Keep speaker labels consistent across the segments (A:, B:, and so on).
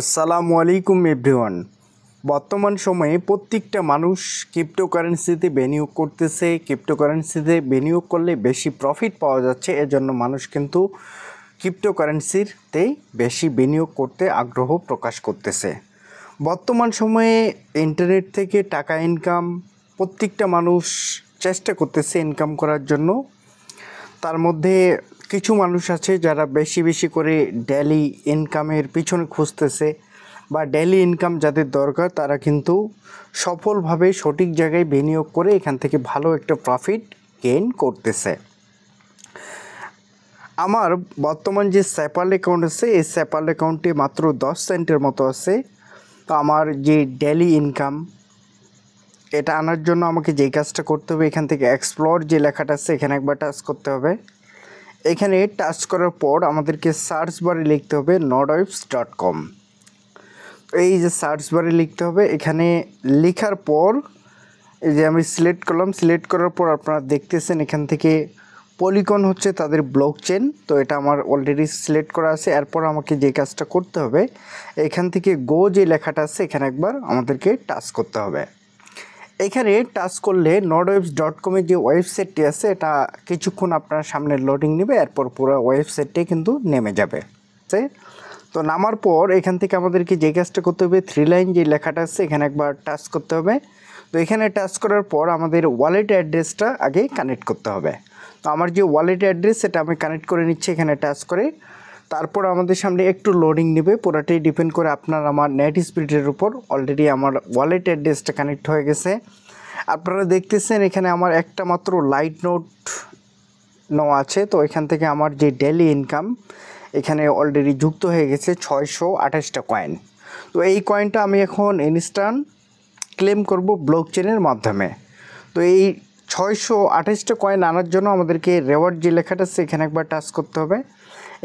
A: আসসালামু আলাইকুম এভরিওয়ান। বর্তমান সময়ে প্রত্যেকটা মানুষ ক্রিপ্টোকারেন্সিতে বিনিয়োগ করতেছে। ক্রিপ্টোকারেন্সিতে বিনিয়োগ করলে বেশি প্রফিট পাওয়া যাচ্ছে, এজন্য মানুষ কিন্তু ক্রিপ্টোকারেন্সিতেই বেশি বিনিয়োগ করতে আগ্রহ প্রকাশ করতেছে। বর্তমান সময়ে ইন্টারনেট থেকে টাকা ইনকাম প্রত্যেকটা মানুষ চেষ্টা করতেছে ইনকাম করার জন্য। তার মধ্যে কিছু মানুষ আছে যারা বেশি বেশি করে ডেইলি ইনকামের পিছনে খুঁজতেছে, বা ডেইলি ইনকাম যাদের দরকার তারা কিন্তু সফলভাবে সঠিক জায়গায় বিনিয়োগ করে এখান থেকে ভালো একটা প্রফিট গেইন করতেছে। আমার বর্তমান যে স্যাপাল অ্যাকাউন্ট আছে, এই স্যাপাল অ্যাকাউন্টে মাত্র 10 সেন্টের মতো আছে। তো আমার যে ডেইলি ইনকাম এটা আনার জন্য আমাকে যেই কাজটা করতে হবে, এখান থেকে এক্সপ্লোর যে লেখাটা আছে এখানে একবার টাচ করতে হবে। এখানে টাচ করার পর আমাদেরকে সার্চ বারে লিখতে হবে nodewebs.com। এই যে সার্চ বারে লিখতে হবে, এখানে লেখার পর এই যে আমি সিলেক্ট করলাম। সিলেক্ট করার পর আপনারা দেখতেছেন এখান থেকে পলিগন হচ্ছে তাদের ব্লকচেন। তো এটা আমার অলরেডি সিলেক্ট করা আছে। এরপর আমাকে যে কাজটা করতে হবে, এখান থেকে গো যে লেখাটা আছে এখানে একবার আমাদেরকে টাচ করতে হবে। এখানে টাচ করলে nodewebs.com যে ওয়েবসাইটটি আছে এটা কিছুক্ষণ আপনার সামনে লোডিং নেবে, এরপর পুরো ওয়েবসাইটটি কিন্তু নেমে যাবে। তো নামার পর এখান থেকে আমাদেরকে যে কাজটা করতে হবে, 3 লাইন যে লেখাটা আছে এখানে একবার টাচ করতে হবে। তো এখানে টাচ করার পর আমাদের ওয়ালেট অ্যাড্রেসটা আগে কানেক্ট করতে হবে। তো আমার যে ওয়ালেট অ্যাড্রেস সেটা আমি কানেক্ট করে নিচ্ছি এখানে টাচ করে। তারপর আমাদের সামনে একটু লোডিং নেবে, পুরোটাই ডিপেন্ড করে আপনার আমার নেট স্পিডের উপর। অলরেডি আমার ওয়ালেট অ্যাড্রেসটা কানেক্ট হয়ে গেছে। আপনারা দেখতেছেন এখানে আমার একটা মাত্র লাইট নোট নেওয়া আছে। তো এখান থেকে আমার যে ডেইলি ইনকাম এখানে অলরেডি যুক্ত হয়ে গেছে 628টা কয়েন। তো এই কয়েনটা আমি এখন ইনস্ট্যান্ট ক্লেম করব ব্লকচেনের মাধ্যমে। তো এই 628টা কয়েন আনার জন্য আমাদেরকে রেওয়ার্ড যে লেখাটা আছে এখানে একবার টাচ করতে হবে।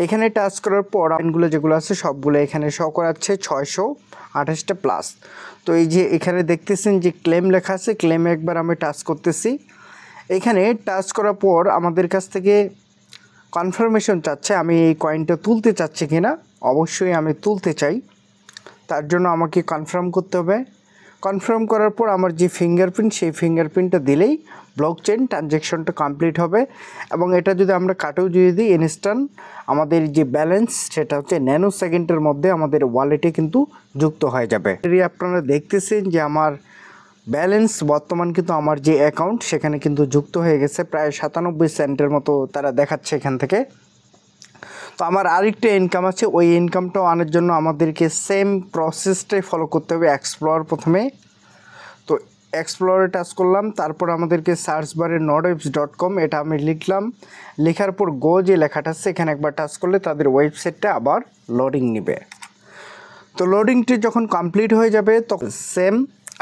A: এখানে টাচ করার পর কয়েনগুলো যেগুলো আছে সবগুলো এখানে শো করাচ্ছে 628টা প্লাস। তো এই যে এখানে দেখতেছেন যে ক্লেম লেখা আছে, ক্লেমে একবার আমি টাচ করতেছি। এখানে টাচ করার পর আমাদের কাছ থেকে কনফার্মেশন চাচ্ছে আমি এই কয়েনটা তুলতে চাচ্ছি কি না। অবশ্যই আমি তুলতে চাই, তার জন্য আমাকে কনফার্ম করতে হবে। কনফার্ম করার পর আমার যে ফিঙ্গারপ্রিন্ট সেই ফিঙ্গারপ্রিন্টটা দিলেই ব্লকচেন ট্রানজ্যাকশনটা কমপ্লিট হবে। এবং এটা যদি আমরা কাটেও দিয়ে দিই ইনস্ট্যান্ট আমাদের যে ব্যালেন্স সেটা হচ্ছে ন্যানো সেকেন্ডের মধ্যে আমাদের ওয়ালেটে কিন্তু যুক্ত হয়ে যাবে। আপনারা দেখতেছেন যে আমার ব্যালেন্স বর্তমান কিন্তু আমার যে অ্যাকাউন্ট সেখানে কিন্তু যুক্ত হয়ে গেছে, প্রায় 97 সেন্টের মতো তারা দেখাচ্ছে এখান থেকে। তো আমার আরেকটা ইনকাম আছে, ওই ইনকামটাও আনার জন্য আমাদেরকে সেম প্রসেসটাই ফলো করতে হবে। এক্সপ্লোর প্রথমে, তো এক্সপ্লোরে টাচ করলাম। তারপর আমাদেরকে সার্চ বারে nodewebs.com এটা আমি লিখলাম। লেখার পর গো যে লেখাটা আছে এখানে একবার টাচ করলে তাদের ওয়েবসাইটটা আবার লোডিং নেবে। তো লোডিংটি যখন কমপ্লিট হয়ে যাবে তখন সেম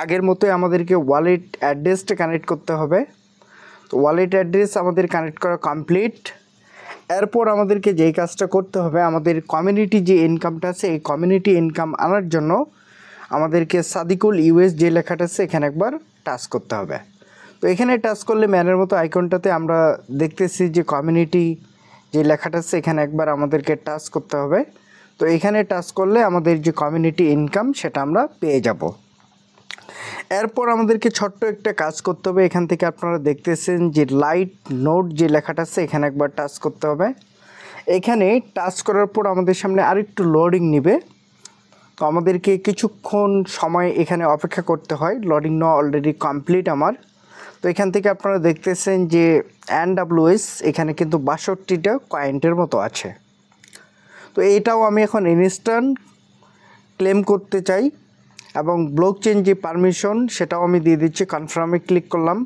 A: আগের মতোই আমাদেরকে ওয়ালেট অ্যাড্রেসটা কানেক্ট করতে হবে। তো ওয়ালেট অ্যাড্রেস আমাদের কানেক্ট করা কমপ্লিট। এরপর আমাদেরকে যেই কাজটা করতে হবে, আমাদের কমিউনিটি যে ইনকামটা আছে এই কমিউনিটি ইনকাম আনার জন্য আমাদেরকে সাদিকুল ইউএস যে লেখাটা আছে এখানে একবার টাচ করতে হবে। তো এখানে টাচ করলে ম্যানের মতো আইকনটাতে আমরা দেখতেছি যে কমিউনিটি যে লেখাটা আছে এখানে একবার আমাদেরকে টাচ করতে হবে। তো এখানে টাচ করলে আমাদের যে কমিউনিটি ইনকাম সেটা আমরা পেয়ে যাব। এরপর আমাদেরকে ছোট্ট একটা কাজ করতে হবে। এখান থেকে আপনারা দেখতেছেন যে লাইট নোট যে লেখাটা আছে এখানে একবার টাচ করতে হবে। এখানে টাচ করার পর আমাদের সামনে আরেকটু লোডিং নেবে। তো আমাদেরকে কিছুক্ষণ সময় এখানে অপেক্ষা করতে হয়। লোডিং নেওয়া অলরেডি কমপ্লিট আমার। তো এখান থেকে আপনারা দেখতেছেন যে NWS এখানে কিন্তু 62টা কয়েন্টের মতো আছে। তো এইটাও আমি এখন ইনস্ট্যান্ট ক্লেম করতে চাই এবং ব্লকচেন যে পারমিশন সেটাও আমি দিয়ে দিচ্ছি। কনফার্মে ক্লিক করলাম।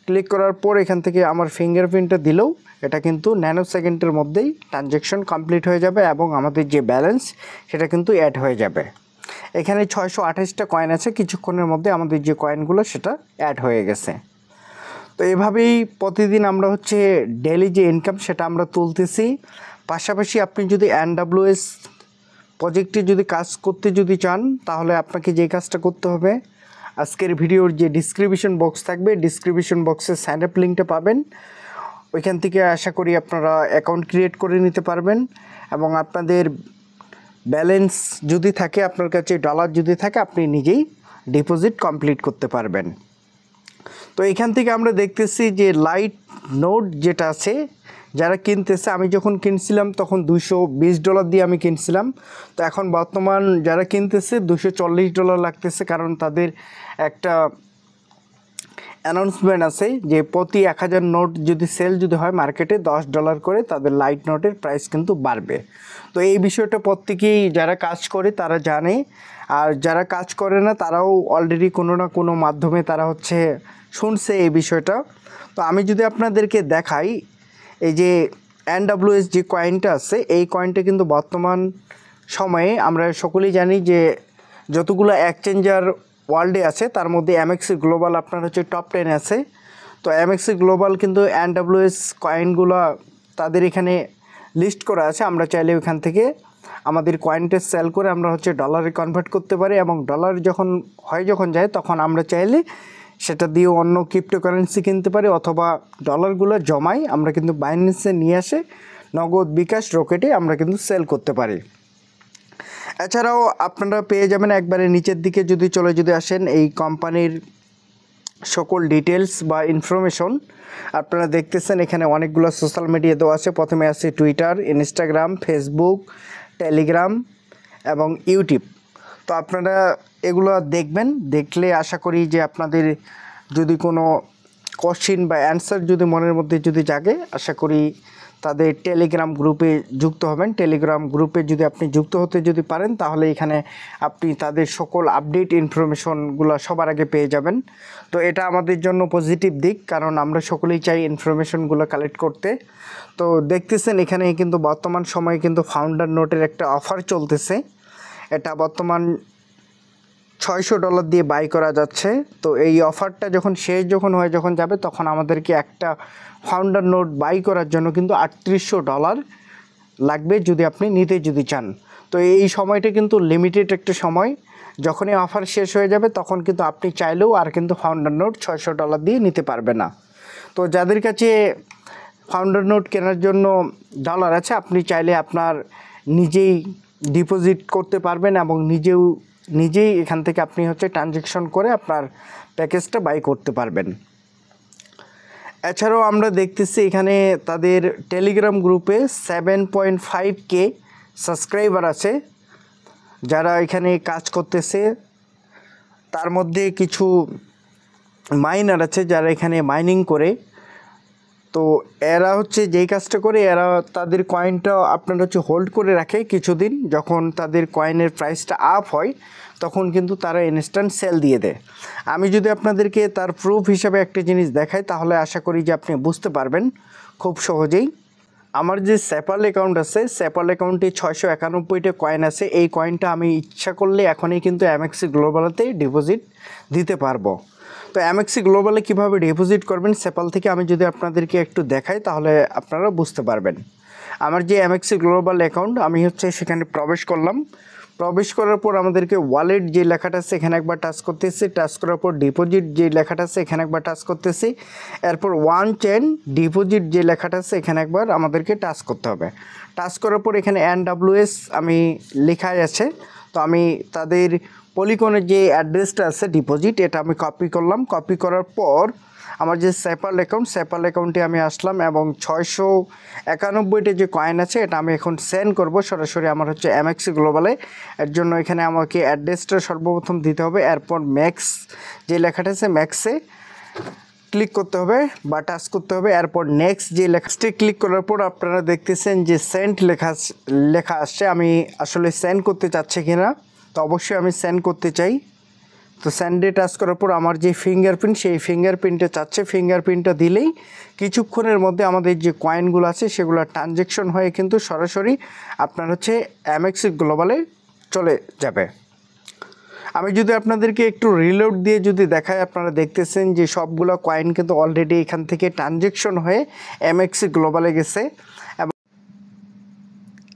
A: ক্লিক করার পর এখান থেকে আমার ফিঙ্গারপ্রিন্টটা দিলেও এটা কিন্তু ন্যানো সেকেন্ডের মধ্যেই ট্রানজ্যাকশন কমপ্লিট হয়ে যাবে এবং আমাদের যে ব্যালেন্স সেটা কিন্তু অ্যাড হয়ে যাবে। এখানে 628টা কয়েন আছে, কিছুক্ষণের মধ্যে আমাদের যে কয়েনগুলো সেটা অ্যাড হয়ে গেছে। তো এভাবেই প্রতিদিন আমরা হচ্ছে ডেইলি যে ইনকাম সেটা আমরা তুলতেছি। পাশাপাশি আপনি যদি NWS প্রজেক্টে যদি কাজ করতে যদি চান তাহলে আপনাকে যে কাজটা করতে হবে, আজকের ভিডিওর যে ডিসক্রিপশন বক্স থাকবে ডিসক্রিপশন বক্সে সাইন আপ লিঙ্কটা পাবেন। ওইখান থেকে আশা করি আপনারা অ্যাকাউন্ট ক্রিয়েট করে নিতে পারবেন এবং আপনাদের ব্যালেন্স যদি থাকে আপনার কাছে, ডলার যদি থাকে, আপনি নিজেই ডিপোজিট কমপ্লিট করতে পারবেন। তো এখান থেকে আমরা দেখতেছি যে লাইট নোট যেটা আছে, যারা কিনতেছে, আমি যখন কিনছিলাম তখন $220 দিয়ে আমি কিনছিলাম। তো এখন বর্তমান যারা কিনতেছে $240 লাগতেছে, কারণ তাদের একটা অ্যানাউন্সমেন্ট আছে যে প্রতি 1000 নোট যদি সেল যদি হয় মার্কেটে $10 করে, তাদের লাইট নোটের প্রাইস কিন্তু বাড়বে। তো এই বিষয়টা প্রত্যেকেই যারা কাজ করে তারা জানে, আর যারা কাজ করে না তারাও অলরেডি কোনো না কোনো মাধ্যমে তারা শুনছে এই বিষয়টা। তো আমি যদি আপনাদেরকে দেখাই, এই যে NWS যে কয়েনটা আছে, এই কয়েনটা কিন্তু বর্তমান সময়ে আমরা সকলেই জানি যে যতগুলো এক্সচেঞ্জার ওয়ার্ল্ডে আছে তার মধ্যে MXC গ্লোবাল আপনার টপ 10 আছে। তো MXC গ্লোবাল কিন্তু NWS কয়েনগুলো তাদের এখানে লিস্ট করা আছে। আমরা চাইলে ওখান থেকে আমাদের কয়েনটা সেল করে আমরা ডলারে কনভার্ট করতে পারি, এবং ডলার যখন যায় তখন আমরা চাইলে সেটা দিয়ে অন্য ক্রিপ্টোকারেন্সি কিনতে পারি, অথবা ডলারগুলো জমাই আমরা কিন্তু বাইন্যান্সে নিয়ে আসে নগদ, বিকাশ, রকেটে আমরা কিন্তু সেল করতে পারি। এছাড়াও আপনারা পেয়ে যাবেন একবারে নিচের দিকে যদি আসেন, এই কোম্পানির সকল ডিটেলস বা ইনফরমেশন আপনারা দেখতেছেন। এখানে অনেকগুলো সোশ্যাল মিডিয়া দেওয়া আছে। প্রথমে আছে টুইটার, ইনস্টাগ্রাম, ফেসবুক, টেলিগ্রাম এবং ইউটিউব। তো আপনারা এগুলো দেখবেন, দেখলে আশা করি যে আপনাদের যদি কোনো কোশ্চিন বা অ্যান্সার যদি মনের মধ্যে যদি জাগে, আশা করি তাদের টেলিগ্রাম গ্রুপে যুক্ত হবেন। টেলিগ্রাম গ্রুপে যদি আপনি যুক্ত হতে যদি পারেন, তাহলে এখানে আপনি তাদের সকল আপডেট ইনফরমেশনগুলো সবার আগে পেয়ে যাবেন। তো এটা আমাদের জন্য পজিটিভ দিক, কারণ আমরা সকলেই চাই ইনফরমেশনগুলো কালেক্ট করতে। তো দেখতেছেন এখানে কিন্তু বর্তমান সময়ে কিন্তু ফাউন্ডার নোটের একটা অফার চলতেছে। এটা বর্তমান $600 দিয়ে বাই করা যাচ্ছে। তো এই অফারটা যখন যাবে তখন আমাদেরকে একটা ফাউন্ডার নোট বাই করার জন্য কিন্তু $3800 লাগবে যদি আপনি নিতে চান। তো এই সময়টা কিন্তু লিমিটেড একটা সময়, যখনই অফার শেষ হয়ে যাবে তখন কিন্তু আপনি চাইলেও আর কিন্তু ফাউন্ডার নোট $600 দিয়ে নিতে পারবে না। তো যাদের কাছে ফাউন্ডার নোট কেনার জন্য ডলার আছে, আপনি চাইলে আপনার নিজেই ডিপোজিট করতে পারবেন, এবং নিজেই এখান থেকে আপনি ট্রানজ্যাকশন করে আপনার প্যাকেজটা বাই করতে পারবেন। এছাড়াও আমরা দেখতেছি এখানে তাদের টেলিগ্রাম গ্রুপে 7.5K সাবস্ক্রাইবার আছে যারা এখানে কাজ করতেছে। তার মধ্যে কিছু মাইনার আছে যারা এখানে মাইনিং করে। তো এরা যেই কাজটা করে, এরা তাদের কয়েনটা আপনার হোল্ড করে রাখে কিছুদিন। যখন তাদের কয়েনের প্রাইসটা আপ হয় তখন কিন্তু তারা ইনস্ট্যান্ট সেল দিয়ে দেয়। আমি যদি আপনাদেরকে তার প্রুফ হিসাবে একটা জিনিস দেখাই, তাহলে আশা করি যে আপনি বুঝতে পারবেন খুব সহজেই। আমার যে স্যাপাল অ্যাকাউন্ট আছে, স্যাপাল অ্যাকাউন্টে 691টা কয়েন আছে। এই কয়েনটা আমি ইচ্ছা করলে এখনই কিন্তু MXC গ্লোবালেতে ডিপোজিট দিতে পারবো। তো MXC গ্লোবালে কীভাবে ডিপোজিট করবেন স্যাপাল থেকে আমি যদি আপনাদেরকে একটু দেখাই, তাহলে আপনারা বুঝতে পারবেন। আমার যে MXC গ্লোবাল অ্যাকাউন্ট, আমি সেখানে প্রবেশ করলাম। প্রবেশ করার পর আমাদেরকে ওয়ালেট যে লেখাটা আছে এখানে একবার টাচ করতেছি। টাচ করার পর ডিপোজিট যে লেখাটা আছে এখানে একবার টাচ করতেছি। এরপর ওয়ান চেন ডিপোজিট যে লেখাটা আছে এখানে একবার আমাদেরকে টাচ করতে হবে। টাচ করার পর এখানে NWS আমি লেখাই আছে। তো আমি তাদের পলিগনের যে অ্যাড্রেসটা আছে ডিপোজিট, এটা আমি কপি করলাম। কপি করার পর আমার যে স্যাপাল অ্যাকাউন্টে আমি আসলাম, এবং 691টা যে কয়েন আছে এটা আমি এখন সেন্ড করব সরাসরি আমার MXC গ্লোবালে। এর জন্য এখানে আমাকে অ্যাড্রেসটা সর্বপ্রথম দিতে হবে। এরপর ম্যাক্স যে লেখাটা আছে ম্যাক্সে ক্লিক করতে হবে বা টাচ করতে হবে। এরপর নেক্সট যে লেখাটি ক্লিক করার পর আপনারা দেখতেছেন যে সেন্ড লেখা আসছে। আমি আসলে সেন্ড করতে চাচ্ছি কিনা, তো অবশ্যই আমি সেন্ড করতে চাই। তো সেন্ডে টাচ করার পর আমার যে ফিঙ্গারপ্রিন্ট, সেই ফিঙ্গারপ্রিন্টটা চাচ্ছে। ফিঙ্গারপ্রিন্টটা দিলেই কিছুক্ষণের মধ্যে আমাদের যে কয়েনগুলো আছে সেগুলো ট্রানজ্যাকশন হয়ে কিন্তু সরাসরি আপনার MXC গ্লোবালে চলে যাবে। আমি যদি আপনাদেরকে একটু রিলোড দিয়ে যদি দেখাই, আপনারা দেখতেছেন যে সবগুলো কয়েন কিন্তু অলরেডি এখান থেকে ট্রানজ্যাকশন হয়ে MXC গ্লোবালে গেছে।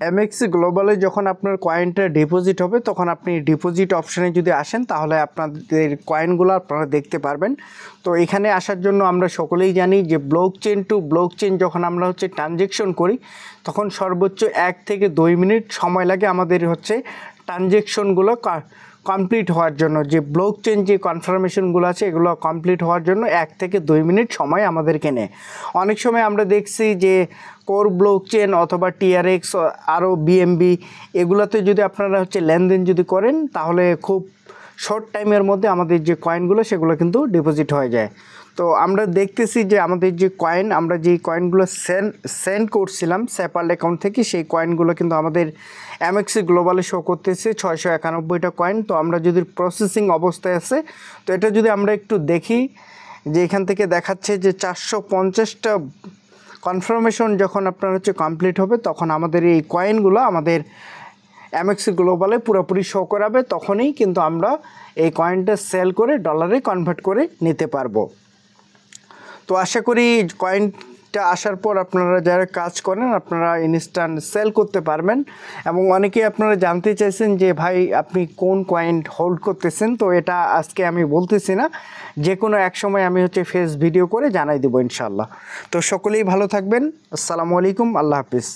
A: এমএক্সি গ্লোবালে যখন আপনার কয়েনটা ডিপোজিট হবে তখন আপনি ডিপোজিট অপশানে যদি আসেন তাহলে আপনাদের কয়েনগুলো আপনারা দেখতে পারবেন। তো এখানে আসার জন্য আমরা সকলেই জানি যে block chain to block chain যখন আমরা হচ্ছে ট্রানজেকশন করি তখন সর্বোচ্চ 1 থেকে 2 মিনিট সময় লাগে আমাদের হচ্ছে ট্রানজেকশনগুলো কমপ্লিট হওয়ার জন্য। যে ব্লক চেন যে কনফার্মেশনগুলো আছে এগুলো কমপ্লিট হওয়ার জন্য 1 থেকে 2 মিনিট সময় আমাদেরকে নেয়। অনেক সময় আমরা দেখছি যে কোর ব্লক চেন অথবা টিআরএক্স আরও বিএমবি এগুলোতে যদি আপনারা হচ্ছে লেনদেন যদি করেন তাহলে খুব শর্ট টাইমের মধ্যে আমাদের যে কয়েনগুলো সেগুলো কিন্তু ডিপোজিট হয়ে যায়। তো আমরা দেখতেছি যে আমাদের যে কয়েন আমরা যেই কয়েনগুলো সেন্ড করছিলাম স্যাপাল অ্যাকাউন্ট থেকে সেই কয়েনগুলো কিন্তু আমাদের এমএক্সি গ্লোবালে শো করতেছে 691টা কয়েন। তো আমরা যদি প্রসেসিং অবস্থায় আছে তো এটা যদি আমরা একটু দেখি যে এখান থেকে দেখাচ্ছে যে 450টা কনফার্মেশন যখন আপনার হচ্ছে কমপ্লিট হবে তখন আমাদের এই কয়েনগুলো আমাদের এমএক্সি গ্লোবালে পুরোপুরি শো করাবে, তখনই কিন্তু আমরা এই কয়েনটা সেল করে ডলারে কনভার্ট করে নিতে পারবো। তো আশা করি কয়েনটা আসার পর আপনারা যারা কাজ করেন আপনারা ইনস্ট্যান্ট সেল করতে পারবেন। এবং অনেকেই আপনারা জানতে চাইছেন যে ভাই আপনি কোন কয়েন হোল্ড করতেছেন, তো এটা আজকে আমি বলতেছি না, যে কোনো এক সময় আমি হচ্ছে ফেস ভিডিও করে জানাই দেবো ইনশাল্লাহ। তো সকলেই ভালো থাকবেন। আসসালামু আলাইকুম, আল্লাহ হাফিজ।